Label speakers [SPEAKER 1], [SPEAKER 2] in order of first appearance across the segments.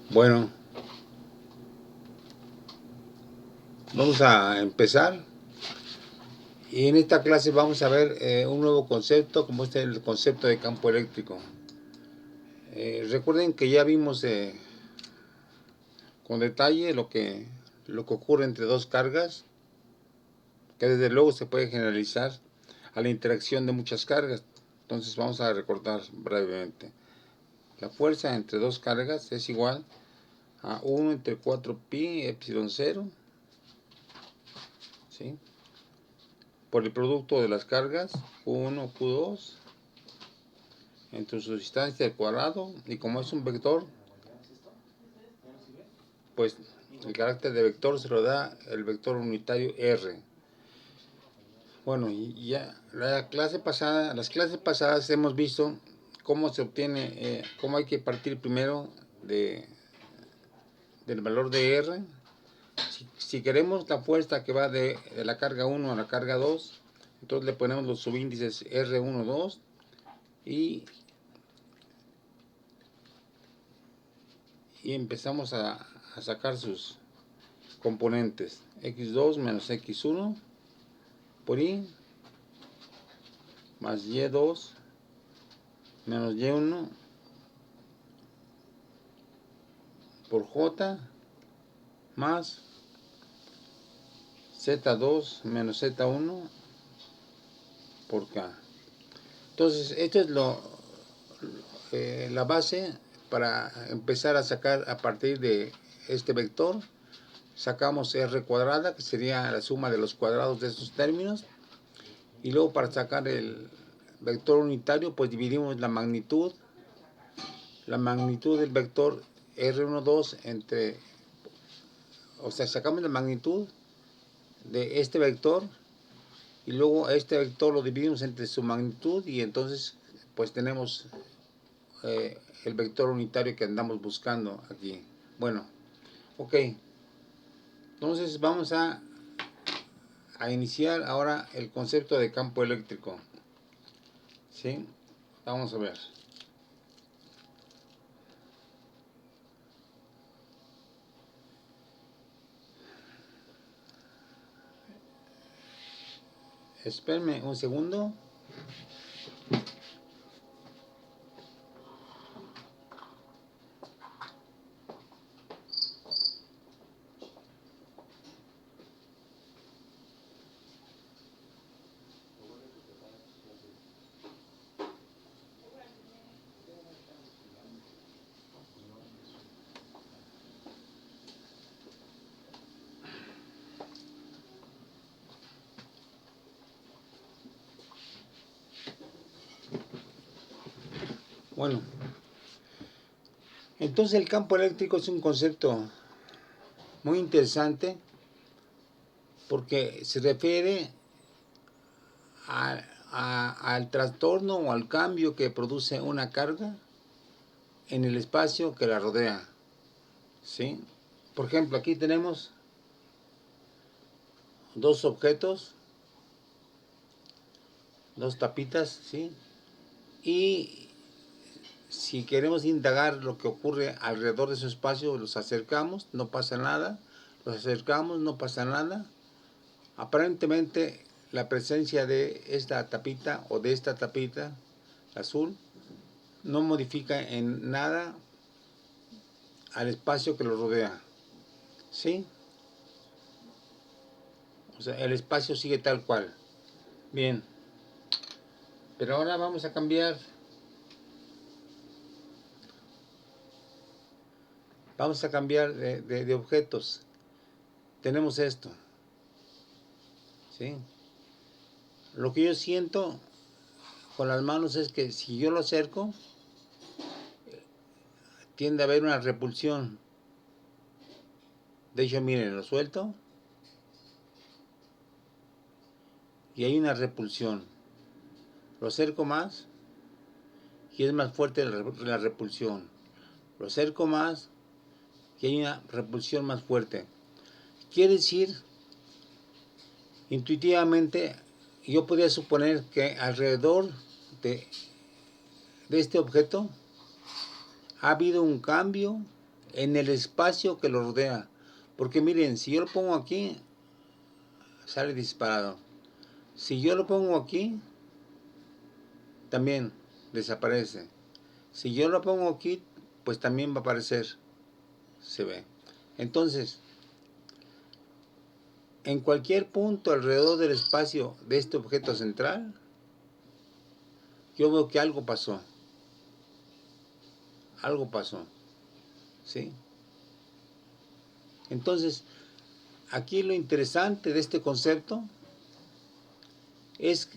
[SPEAKER 1] Bueno, vamos a empezar. Y en esta clase vamos a ver un nuevo concepto, como este es el concepto de campo eléctrico. Recuerden que ya vimos con detalle lo que ocurre entre dos cargas, que desde luego se puede generalizar a la interacción de muchas cargas. Entonces vamos a recordar brevemente. La fuerza entre dos cargas es igual a 1 entre 4 pi epsilon 0, ¿sí? Por el producto de las cargas Q1, Q2, entre su distancia al cuadrado, y como es un vector, pues el carácter de vector se lo da el vector unitario R. Bueno, y ya las clases pasadas hemos visto cómo se obtiene, cómo hay que partir primero del valor de R. Si queremos la fuerza que va de la carga 1 a la carga 2, entonces le ponemos los subíndices R1, 2 y empezamos a sacar sus componentes. X2 menos X1 por Y más Y2 menos Y1 por J más Z2 menos Z1 por K. Entonces, esto es la base para empezar a sacar a partir de este vector. Sacamos R cuadrada, que sería la suma de los cuadrados de estos términos. Y luego para sacar el vector unitario, pues dividimos la magnitud del vector R12 entre, o sea, sacamos la magnitud de este vector y luego este vector lo dividimos entre su magnitud y entonces pues tenemos el vector unitario que andamos buscando aquí. Bueno, ok, entonces vamos a iniciar ahora el concepto de campo eléctrico. ¿Sí? Vamos a ver. Espérenme un segundo. Bueno, entonces el campo eléctrico es un concepto muy interesante porque se refiere al trastorno o al cambio que produce una carga en el espacio que la rodea. ¿Sí? Por ejemplo, aquí tenemos dos objetos, dos tapitas, ¿sí? Y si queremos indagar lo que ocurre alrededor de su espacio, los acercamos, no pasa nada, los acercamos, no pasa nada. Aparentemente la presencia de esta tapita o de esta tapita azul no modifica en nada al espacio que lo rodea. ¿Sí? O sea, el espacio sigue tal cual. Bien. Pero ahora vamos a cambiar. Vamos a cambiar de objetos. Tenemos esto. ¿Sí? Lo que yo siento con las manos es que si yo lo acerco, tiende a haber una repulsión. De hecho, miren, lo suelto y hay una repulsión. Lo acerco más y es más fuerte la repulsión. Lo acerco más y hay una repulsión más fuerte. Quiere decir, intuitivamente, yo podría suponer que alrededor de este objeto ha habido un cambio en el espacio que lo rodea. Porque miren, si yo lo pongo aquí, sale disparado. Si yo lo pongo aquí, también desaparece. Si yo lo pongo aquí, pues también va a aparecer. Se ve. Entonces, en cualquier punto alrededor del espacio de este objeto central, yo veo que algo pasó. Algo pasó. ¿Sí? Entonces, aquí lo interesante de este concepto es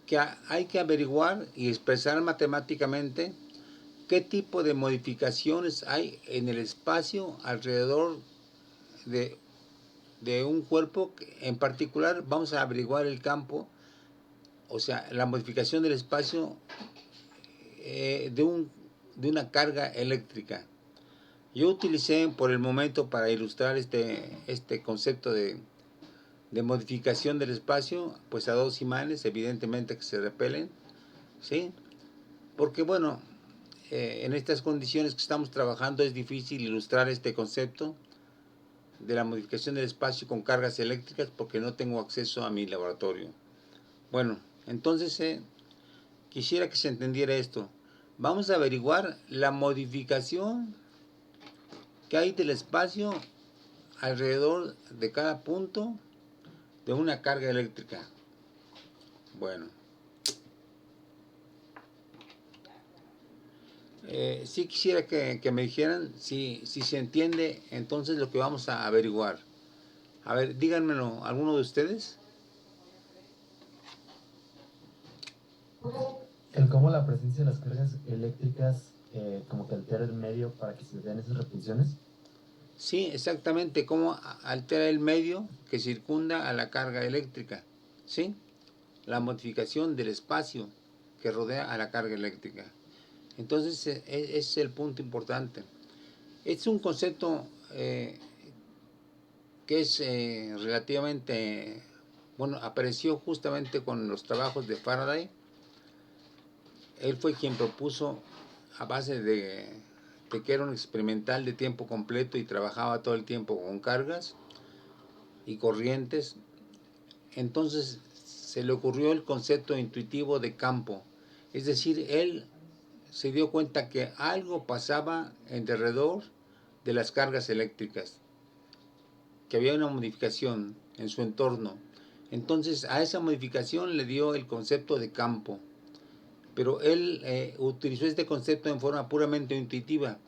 [SPEAKER 1] que hay que averiguar y expresar matemáticamente qué tipo de modificaciones hay en el espacio alrededor de un cuerpo. En particular, vamos a averiguar el campo, o sea, la modificación del espacio de una carga eléctrica. Yo utilicé por el momento para ilustrar este concepto de modificación del espacio, pues a dos imanes, evidentemente que se repelen, ¿sí? Porque bueno, en estas condiciones que estamos trabajando es difícil ilustrar este concepto de la modificación del espacio con cargas eléctricas porque no tengo acceso a mi laboratorio. Bueno, entonces quisiera que se entendiera esto. Vamos a averiguar la modificación que hay del espacio alrededor de cada punto de una carga eléctrica. Bueno, sí quisiera que me dijeran si se entiende entonces lo que vamos a averiguar. A ver, díganmelo, ¿alguno de ustedes?
[SPEAKER 2] El cómo la presencia de las cargas eléctricas como que altera el medio para que se den esas repulsiones.
[SPEAKER 1] Sí, exactamente, cómo altera el medio que circunda a la carga eléctrica, ¿sí? La modificación del espacio que rodea a la carga eléctrica. Entonces, es el punto importante. Es un concepto que es relativamente, bueno, apareció justamente con los trabajos de Faraday. Él fue quien propuso, a base de que era un experimental de tiempo completo y trabajaba todo el tiempo con cargas y corrientes, entonces se le ocurrió el concepto intuitivo de campo. Es decir, él se dio cuenta que algo pasaba en derredor de las cargas eléctricas, que había una modificación en su entorno. Entonces a esa modificación le dio el concepto de campo. Pero él utilizó este concepto en forma puramente intuitiva.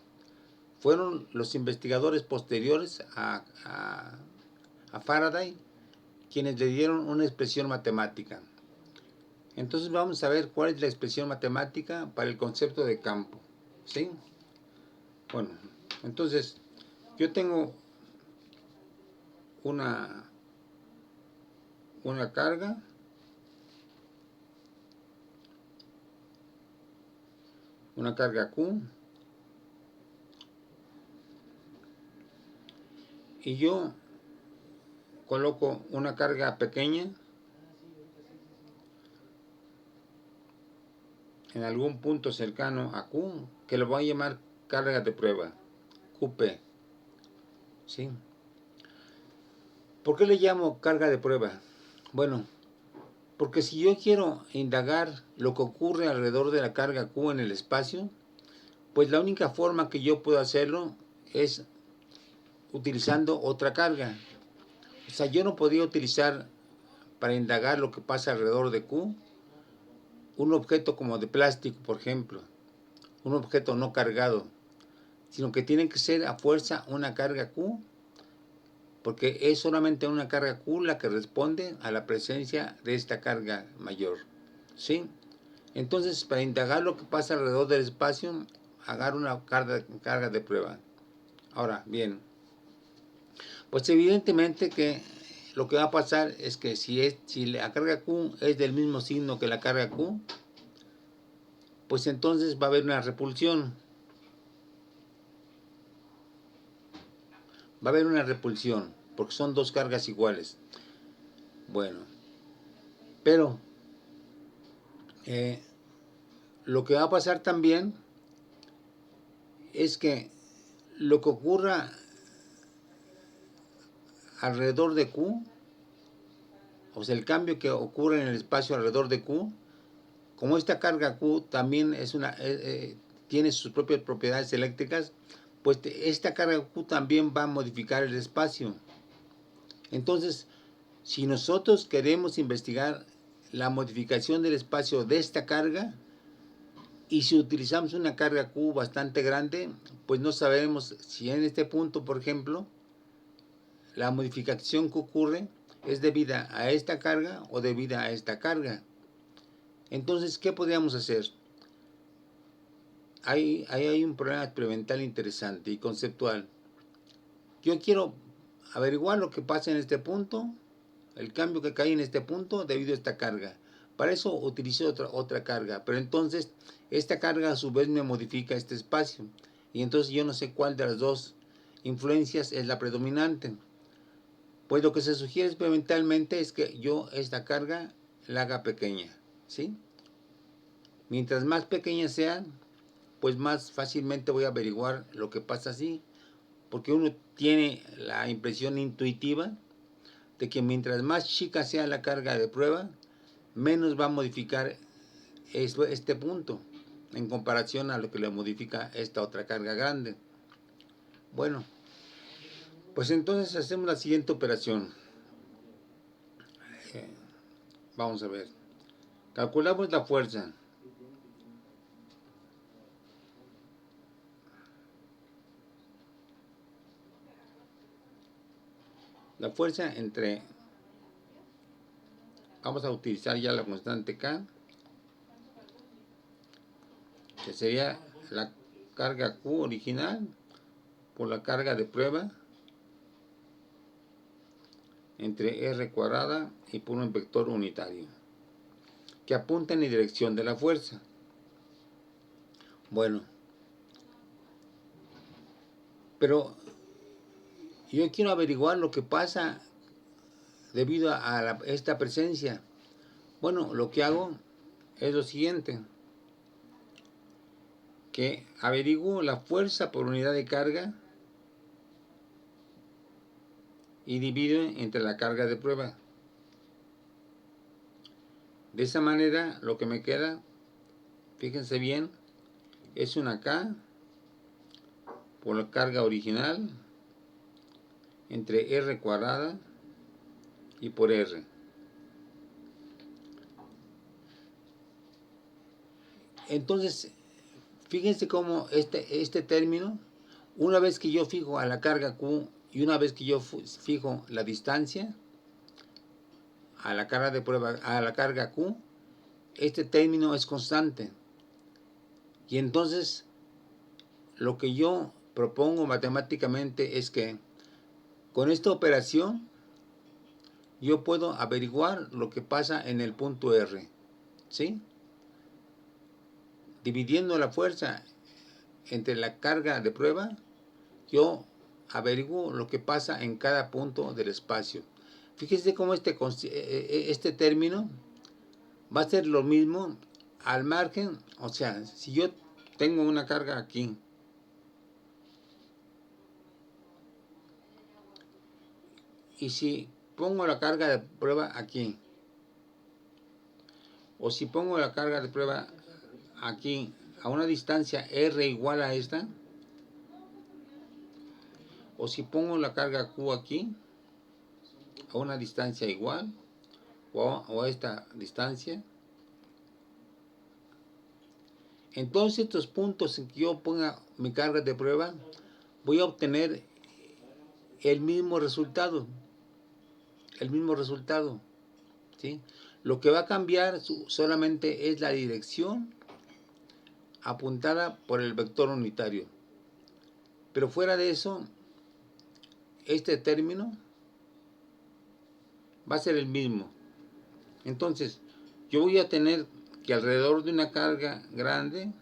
[SPEAKER 1] Fueron los investigadores posteriores a Faraday quienes le dieron una expresión matemática. Entonces vamos a ver cuál es la expresión matemática para el concepto de campo. ¿Sí? Bueno, entonces yo tengo una, una carga Q, y yo coloco una carga pequeña en algún punto cercano a Q, que lo voy a llamar carga de prueba, QP. ¿Sí? ¿Por qué le llamo carga de prueba? Bueno, porque si yo quiero indagar lo que ocurre alrededor de la carga Q en el espacio, pues la única forma que yo puedo hacerlo es utilizando otra carga. O sea, yo no podía utilizar para indagar lo que pasa alrededor de Q un objeto como de plástico, por ejemplo, un objeto no cargado, sino que tiene que ser a fuerza una carga Q, porque es solamente una carga Q la que responde a la presencia de esta carga mayor. ¿Sí? Entonces, para indagar lo que pasa alrededor del espacio, agarro una carga de prueba. Ahora, bien, pues evidentemente que lo que va a pasar es que si la carga Q es del mismo signo que la carga Q, pues entonces va a haber una repulsión. Va a haber una repulsión, porque son dos cargas iguales. Bueno, pero lo que va a pasar también es que lo que ocurra alrededor de Q, o sea, el cambio que ocurre en el espacio alrededor de Q, como esta carga Q también tiene sus propias propiedades eléctricas, pues esta carga Q también va a modificar el espacio. Entonces, si nosotros queremos investigar la modificación del espacio de esta carga, y si utilizamos una carga Q bastante grande, pues no sabemos si en este punto, por ejemplo, la modificación que ocurre es debida a esta carga o debida a esta carga. Entonces, ¿qué podríamos hacer? Ahí hay un problema experimental interesante y conceptual. Yo quiero averiguar lo que pasa en este punto, el cambio que cae en este punto debido a esta carga. Para eso utilicé otra carga, pero entonces esta carga a su vez me modifica este espacio. Y entonces yo no sé cuál de las dos influencias es la predominante. Pues lo que se sugiere experimentalmente es que yo esta carga la haga pequeña, ¿sí? Mientras más pequeña sea, pues más fácilmente voy a averiguar lo que pasa así. Porque uno tiene la impresión intuitiva de que mientras más chica sea la carga de prueba, menos va a modificar este punto en comparación a lo que le modifica esta otra carga grande. Bueno, pues entonces hacemos la siguiente operación. Vamos a ver. Calculamos la fuerza. La fuerza entre... Vamos a utilizar ya la constante K, que sería la carga Q original por la carga de prueba entre R cuadrada y por un vector unitario que apunta en la dirección de la fuerza. Bueno, pero yo quiero averiguar lo que pasa debido a esta presencia. Bueno, lo que hago es lo siguiente, que averiguo la fuerza por unidad de carga y divido entre la carga de prueba. De esa manera lo que me queda, fíjense bien, es una K por la carga original entre R cuadrada y por R. Entonces, fíjense cómo este término, una vez que yo fijo a la carga Q y una vez que yo fijo la distancia a la carga de prueba, a la carga Q, este término es constante. Y entonces, lo que yo propongo matemáticamente es que con esta operación yo puedo averiguar lo que pasa en el punto R, ¿sí? Dividiendo la fuerza entre la carga de prueba, yo averiguo lo que pasa en cada punto del espacio. Fíjense cómo este término va a ser lo mismo al margen, o sea, si yo tengo una carga aquí, y si pongo la carga de prueba aquí, o si pongo la carga de prueba aquí a una distancia R igual a esta, o si pongo la carga Q aquí a una distancia igual o a esta distancia, en todos estos puntos en que yo ponga mi carga de prueba voy a obtener el mismo resultado, ¿sí? Lo que va a cambiar solamente es la dirección apuntada por el vector unitario, pero fuera de eso este término va a ser el mismo. Entonces yo voy a tener que alrededor de una carga grande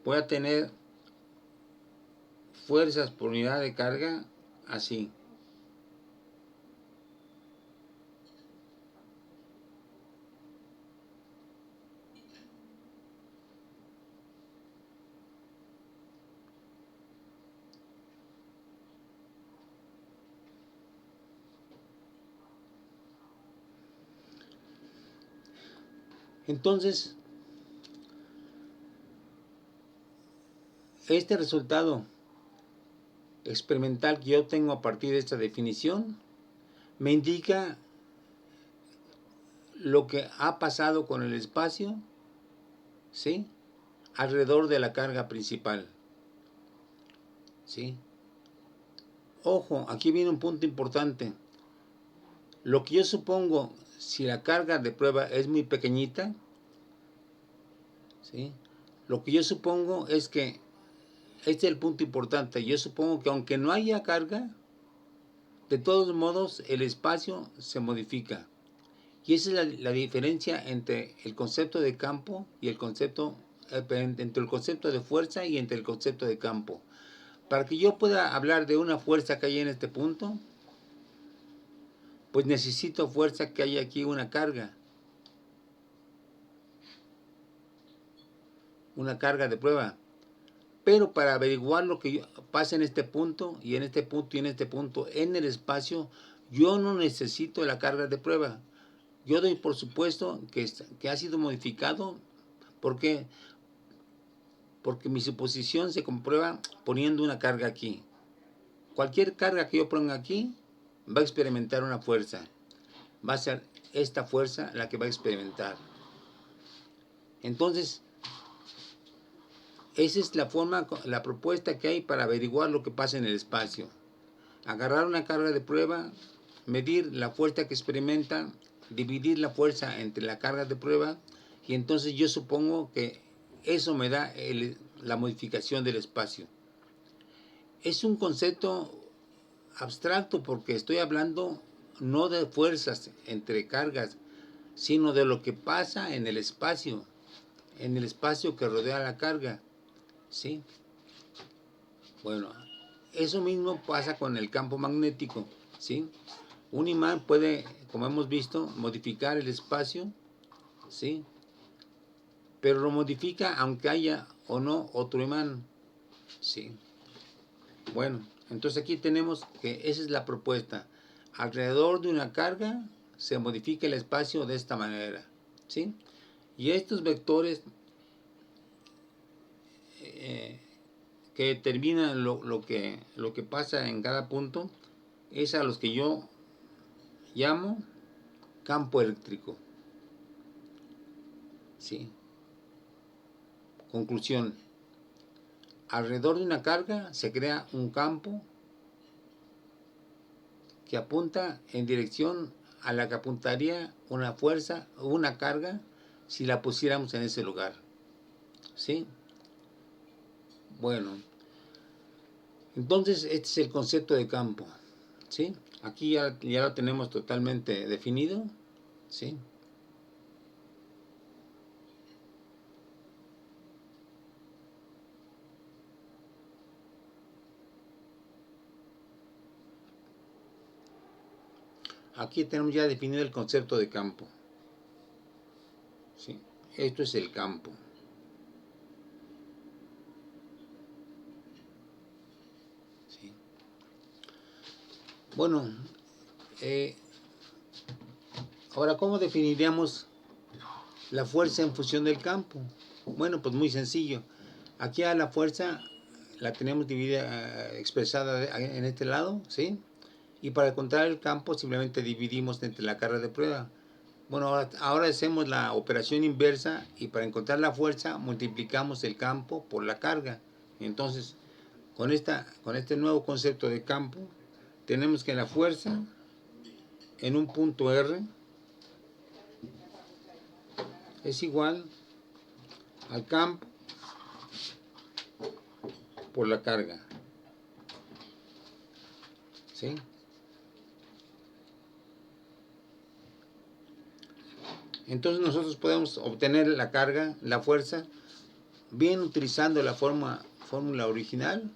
[SPEAKER 1] voy a tener fuerzas por unidad de carga así. Entonces, este resultado experimental que yo tengo a partir de esta definición me indica lo que ha pasado con el espacio, ¿sí?, alrededor de la carga principal, ¿sí? Ojo, aquí viene un punto importante. Lo que yo supongo, si la carga de prueba es muy pequeñita, ¿sí?, lo que yo supongo es que, este es el punto importante, yo supongo que aunque no haya carga, de todos modos el espacio se modifica. Y esa es la diferencia entre el concepto de campo y el concepto, entre el concepto de fuerza y entre el concepto de campo. Para que yo pueda hablar de una fuerza que hay en este punto, pues necesito fuerza que haya aquí una carga de prueba. Pero para averiguar lo que pasa en este punto y en este punto y en este punto en el espacio, yo no necesito la carga de prueba. Yo doy por supuesto que ha sido modificado. ¿Por qué? Porque mi suposición se comprueba poniendo una carga aquí. Cualquier carga que yo ponga aquí va a experimentar una fuerza. Va a ser esta fuerza la que va a experimentar. Entonces, esa es la forma, la propuesta que hay para averiguar lo que pasa en el espacio. Agarrar una carga de prueba, medir la fuerza que experimenta, dividir la fuerza entre la carga de prueba, y entonces yo supongo que eso me da la modificación del espacio. Es un concepto abstracto porque estoy hablando no de fuerzas entre cargas, sino de lo que pasa en el espacio que rodea la carga, ¿sí? Bueno, eso mismo pasa con el campo magnético, ¿sí? Un imán puede, como hemos visto, modificar el espacio, ¿sí?, pero lo modifica aunque haya o no otro imán, ¿sí? Bueno, entonces aquí tenemos que esa es la propuesta. Alrededor de una carga se modifica el espacio de esta manera, ¿sí? Y estos vectores que determinan lo que pasa en cada punto es a los que yo llamo campo eléctrico, ¿sí? Conclusión: alrededor de una carga se crea un campo que apunta en dirección a la que apuntaría una fuerza o una carga si la pusiéramos en ese lugar, ¿sí? Bueno, entonces este es el concepto de campo, ¿sí? Aquí ya lo tenemos totalmente definido, ¿sí? Aquí tenemos ya definido el concepto de campo, ¿sí? Esto es el campo. ¿Sí? Bueno, ahora, ¿cómo definiríamos la fuerza en función del campo? Bueno, pues muy sencillo. Aquí a la fuerza la tenemos dividida, expresada en este lado, ¿sí? Y para encontrar el campo simplemente dividimos entre la carga de prueba. Bueno, ahora hacemos la operación inversa y para encontrar la fuerza multiplicamos el campo por la carga. Entonces, con este nuevo concepto de campo, tenemos que la fuerza en un punto R es igual al campo por la carga, ¿sí? Entonces nosotros podemos obtener la carga, la fuerza, bien utilizando la fórmula original,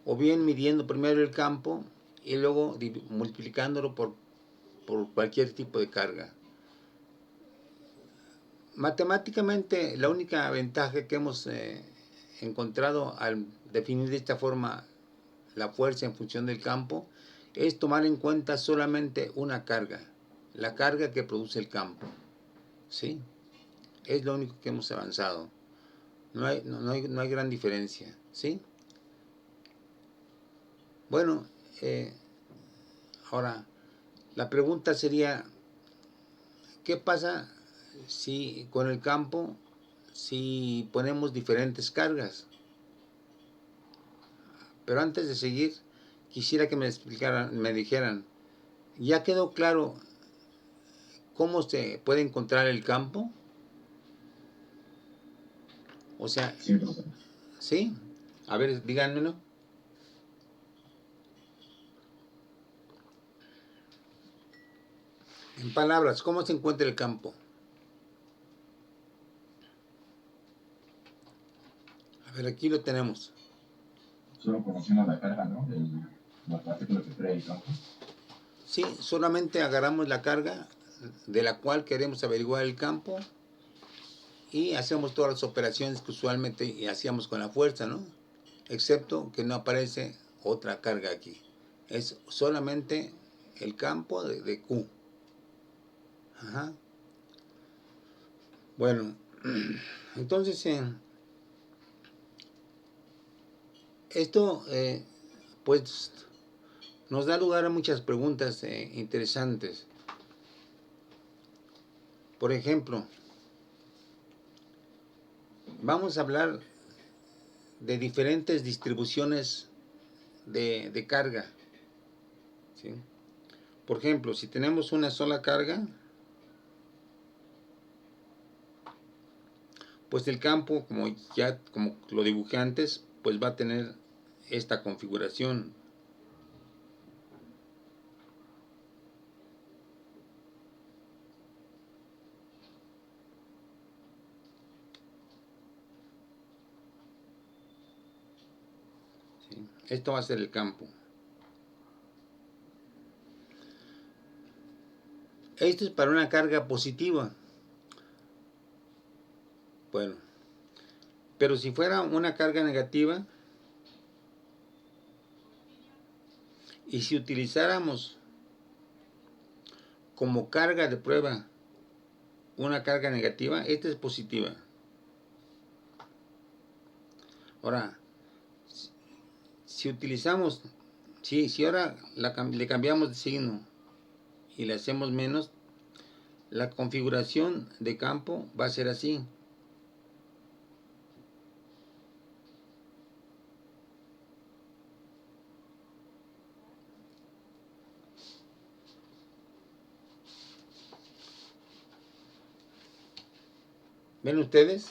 [SPEAKER 1] o bien midiendo primero el campo y luego multiplicándolo por cualquier tipo de carga. Matemáticamente, la única ventaja que hemos encontrado al definir de esta forma la fuerza en función del campo es tomar en cuenta solamente una carga, la carga que produce el campo, ¿sí? Es lo único que hemos avanzado. No hay gran diferencia, ¿sí? Bueno, ahora, la pregunta sería, ¿qué pasa si con el campo, si ponemos diferentes cargas? Pero antes de seguir, quisiera que me explicaran, me dijeran, ¿ya quedó claro cómo se puede encontrar el campo? O sea,
[SPEAKER 2] Sí, profe.
[SPEAKER 1] ¿sí? A ver, díganmelo. En palabras, ¿cómo se encuentra el campo? A ver, aquí lo tenemos.
[SPEAKER 2] Solo conociendo la carga, ¿no? La partícula que crea el campo.
[SPEAKER 1] Sí, solamente agarramos la carga de la cual queremos averiguar el campo y hacemos todas las operaciones que usualmente hacíamos con la fuerza, ¿no? Excepto que no aparece otra carga aquí. Es solamente el campo de Q. Ajá. Bueno, entonces esto pues nos da lugar a muchas preguntas interesantes. Por ejemplo, vamos a hablar de diferentes distribuciones de carga, ¿sí? Por ejemplo, si tenemos una sola carga, pues el campo, como lo dibujé antes, pues va a tener esta configuración. ¿Sí? Esto va a ser el campo. Esto es para una carga positiva. Bueno, pero si fuera una carga negativa, y si utilizáramos como carga de prueba una carga negativa, esta es positiva. Ahora, si utilizamos, si ahora le cambiamos de signo y le hacemos menos, la configuración de campo va a ser así. ¿Ven ustedes?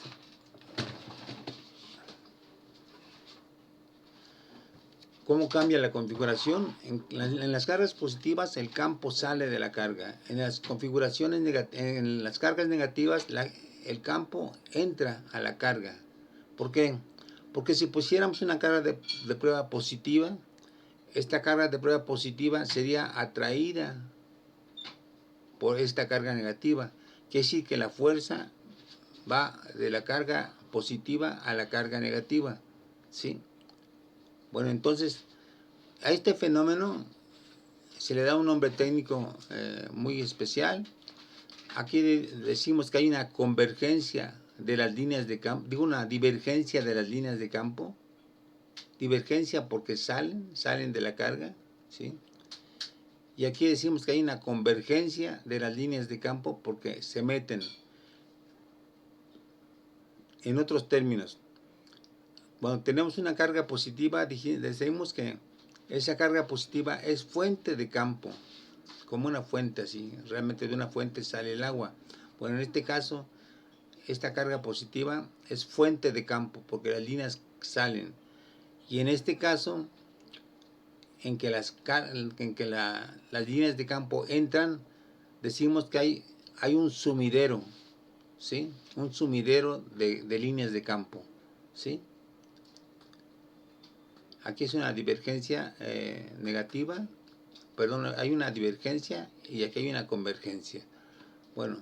[SPEAKER 1] ¿Cómo cambia la configuración? En las cargas positivas el campo sale de la carga. En las configuraciones en las cargas negativas el campo entra a la carga. ¿Por qué? Porque si pusiéramos una carga de prueba positiva, esta carga de prueba positiva sería atraída por esta carga negativa. Quiere decir que la fuerza va de la carga positiva a la carga negativa, ¿sí? Bueno, entonces a este fenómeno se le da un nombre técnico muy especial. Aquí decimos que hay una convergencia de las líneas de campo, digo una divergencia de las líneas de campo. Divergencia porque salen de la carga, ¿sí? Y aquí decimos que hay una convergencia de las líneas de campo porque se meten. En otros términos, cuando tenemos una carga positiva, decimos que esa carga positiva es fuente de campo, como una fuente así. Realmente de una fuente sale el agua. Bueno, en este caso, esta carga positiva es fuente de campo porque las líneas salen. Y en este caso, en que las líneas de campo entran, decimos que hay un sumidero, ¿sí? Un sumidero de líneas de campo, ¿sí? Aquí es una divergencia negativa, perdón, hay una divergencia y aquí hay una convergencia. Bueno,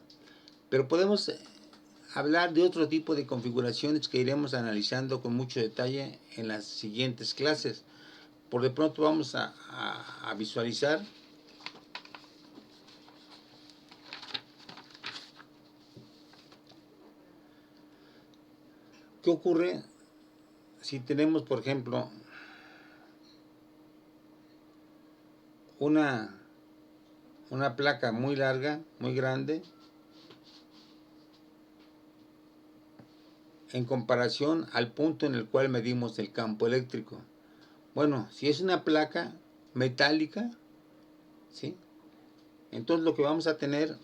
[SPEAKER 1] pero podemos hablar de otro tipo de configuraciones que iremos analizando con mucho detalle en las siguientes clases. Por de pronto vamos a visualizar ¿Qué ocurre si tenemos, por ejemplo, una placa muy larga, muy grande, en comparación al punto en el cual medimos el campo eléctrico? Bueno, si es una placa metálica, ¿sí?, entonces lo que vamos a tener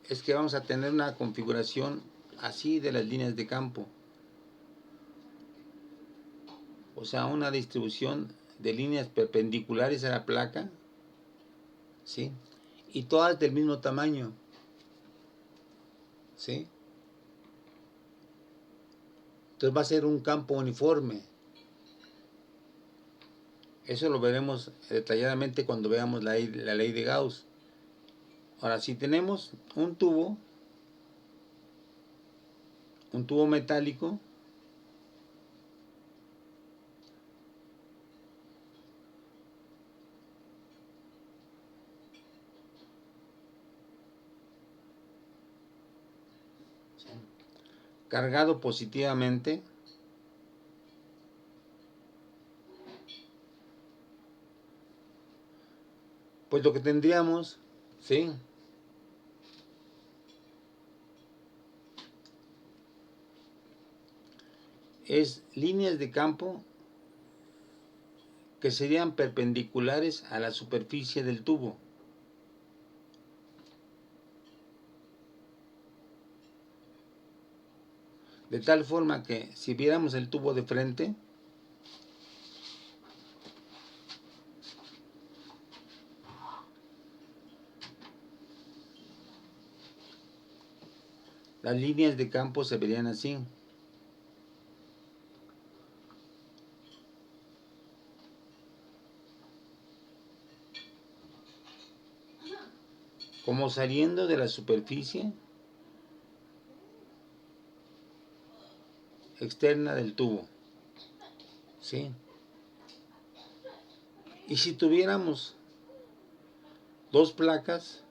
[SPEAKER 1] es que vamos a tener una configuración así de las líneas de campo. O sea, una distribución de líneas perpendiculares a la placa, ¿sí?, y todas del mismo tamaño, ¿sí? Entonces va a ser un campo uniforme. Eso lo veremos detalladamente cuando veamos la ley de Gauss. Ahora, si tenemos un tubo metálico, cargado positivamente, pues lo que tendríamos, ¿sí?, es líneas de campo que serían perpendiculares a la superficie del tubo. De tal forma que si viéramos el tubo de frente, las líneas de campo se verían así. Como saliendo de la superficie externa del tubo, ¿sí? Y si tuviéramos dos placas,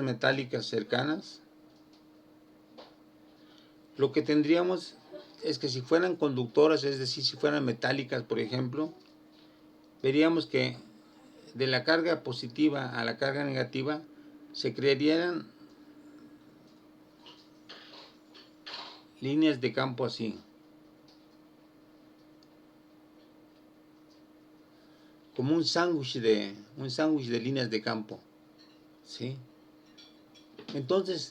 [SPEAKER 1] metálicas cercanas, lo que tendríamos es que si fueran conductoras, es decir, si fueran metálicas, por ejemplo, veríamos que de la carga positiva a la carga negativa se crearían líneas de campo así, como un sándwich de líneas de campo, ¿sí? Entonces,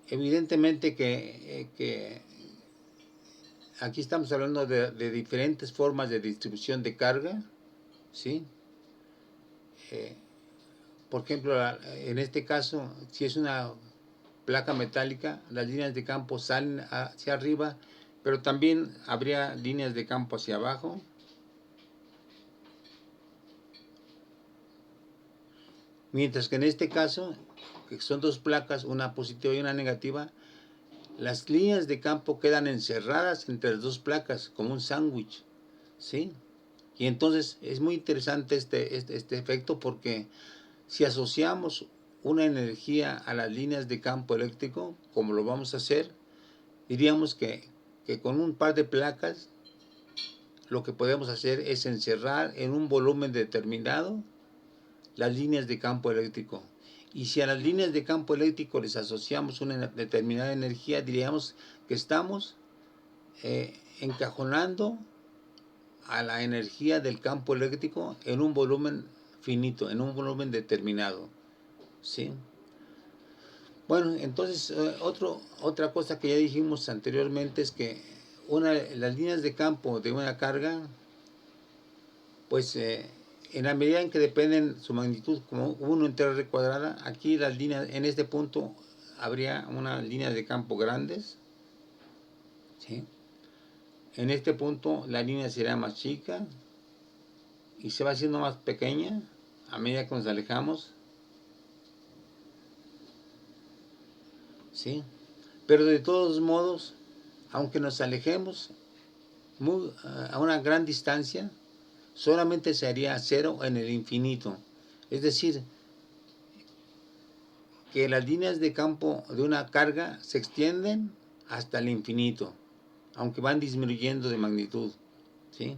[SPEAKER 1] evidentemente que aquí estamos hablando de diferentes formas de distribución de carga, ¿sí? Por ejemplo, en este caso, si es una placa metálica, las líneas de campo salen hacia arriba, pero también habría líneas de campo hacia abajo. Mientras que en este caso, que son dos placas, una positiva y una negativa, las líneas de campo quedan encerradas entre las dos placas, como un sándwich, ¿sí? Y entonces es muy interesante este efecto, porque si asociamos una energía a las líneas de campo eléctrico, como lo vamos a hacer, diríamos que con un par de placas lo que podemos hacer es encerrar en un volumen determinado las líneas de campo eléctrico. Y si a las líneas de campo eléctrico les asociamos una determinada energía, diríamos que estamos encajonando a la energía del campo eléctrico en un volumen finito, en un volumen determinado, ¿sí? Bueno, entonces otra cosa que ya dijimos anteriormente es que las líneas de campo de una carga, pues en la medida en que dependen su magnitud como 1 entre r cuadrada, aquí las líneas, en este punto habría una línea de campo grandes, ¿sí? En este punto la línea será más chica y se va haciendo más pequeña a medida que nos alejamos, ¿sí? Pero de todos modos, aunque nos alejemos, a una gran distancia, solamente se haría cero en el infinito. Es decir, que las líneas de campo de una carga se extienden hasta el infinito, aunque van disminuyendo de magnitud, ¿sí?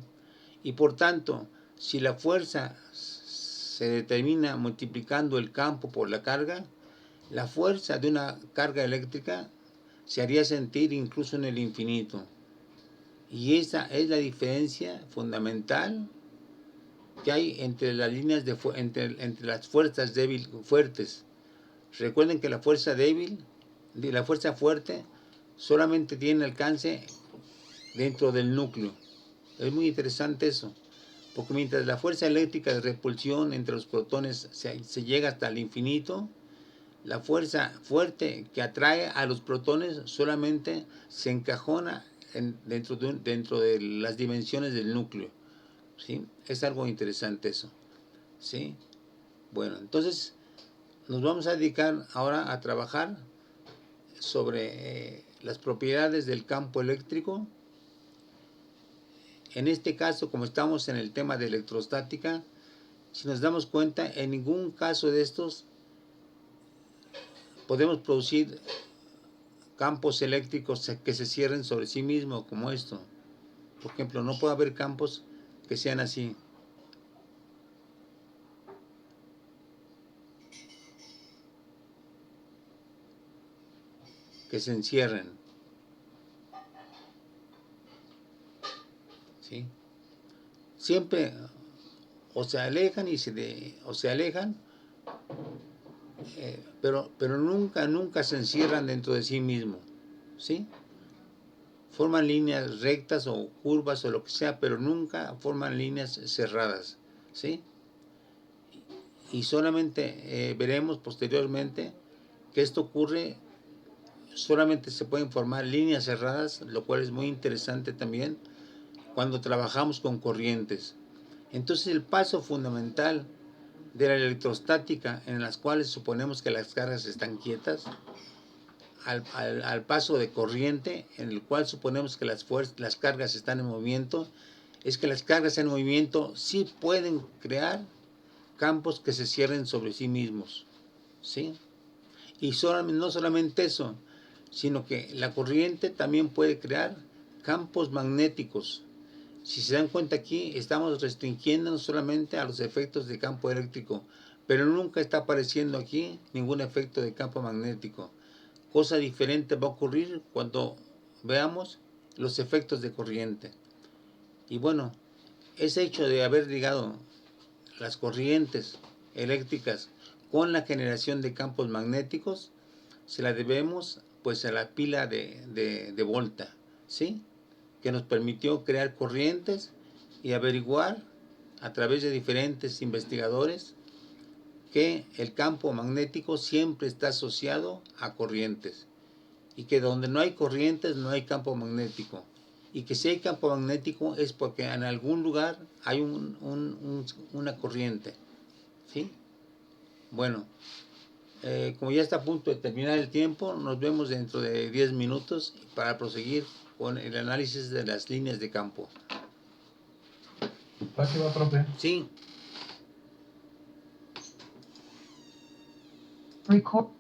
[SPEAKER 1] Y por tanto, si la fuerza se determina multiplicando el campo por la carga, la fuerza de una carga eléctrica se haría sentir incluso en el infinito. Y esa es la diferencia fundamental que hay entre las líneas entre las fuerzas fuertes. Recuerden que la fuerza débil, la fuerza fuerte, solamente tiene alcance dentro del núcleo. Es muy interesante eso, porque mientras la fuerza eléctrica de repulsión entre los protones se llega hasta el infinito, la fuerza fuerte que atrae a los protones solamente se encajona dentro de las dimensiones del núcleo, ¿sí? Es algo interesante eso, ¿sí? Bueno, entonces nos vamos a dedicar ahora a trabajar sobre las propiedades del campo eléctrico. En este caso, como estamos en el tema de electrostática, si nos damos cuenta, en ningún caso de estos podemos producir campos eléctricos que se cierren sobre sí mismos, como esto. Por ejemplo, no puede haber campos que sean así, que se encierren, ¿sí? Siempre o se alejan o se alejan, pero nunca se encierran dentro de sí mismo, ¿sí? Forman líneas rectas o curvas o lo que sea, pero nunca forman líneas cerradas, ¿sí? Y solamente veremos posteriormente que esto ocurre, solamente se pueden formar líneas cerradas, lo cual es muy interesante también cuando trabajamos con corrientes. Entonces el paso fundamental de la electrostática, en las cuales suponemos que las cargas están quietas, al paso de corriente, en el cual suponemos que las cargas están en movimiento, es que las cargas en movimiento sí pueden crear campos que se cierren sobre sí mismos, ¿sí? Y no solamente eso, sino que la corriente también puede crear campos magnéticos. Si se dan cuenta aquí, estamos restringiéndonos solamente a los efectos de campo eléctrico, pero nunca está apareciendo aquí ningún efecto de campo magnético. Cosa diferente va a ocurrir cuando veamos los efectos de corriente. Y bueno, ese hecho de haber ligado las corrientes eléctricas con la generación de campos magnéticos se la debemos pues a la pila de Volta, ¿sí? Que nos permitió crear corrientes y averiguar a través de diferentes investigadores que el campo magnético siempre está asociado a corrientes y que donde no hay corrientes no hay campo magnético, y que si hay campo magnético es porque en algún lugar hay una corriente, ¿sí? Bueno, como ya está a punto de terminar el tiempo, nos vemos dentro de 10 minutos para proseguir con el análisis de las líneas de campo.
[SPEAKER 3] ¿Para qué va, profe?
[SPEAKER 1] Sí.
[SPEAKER 4] Record.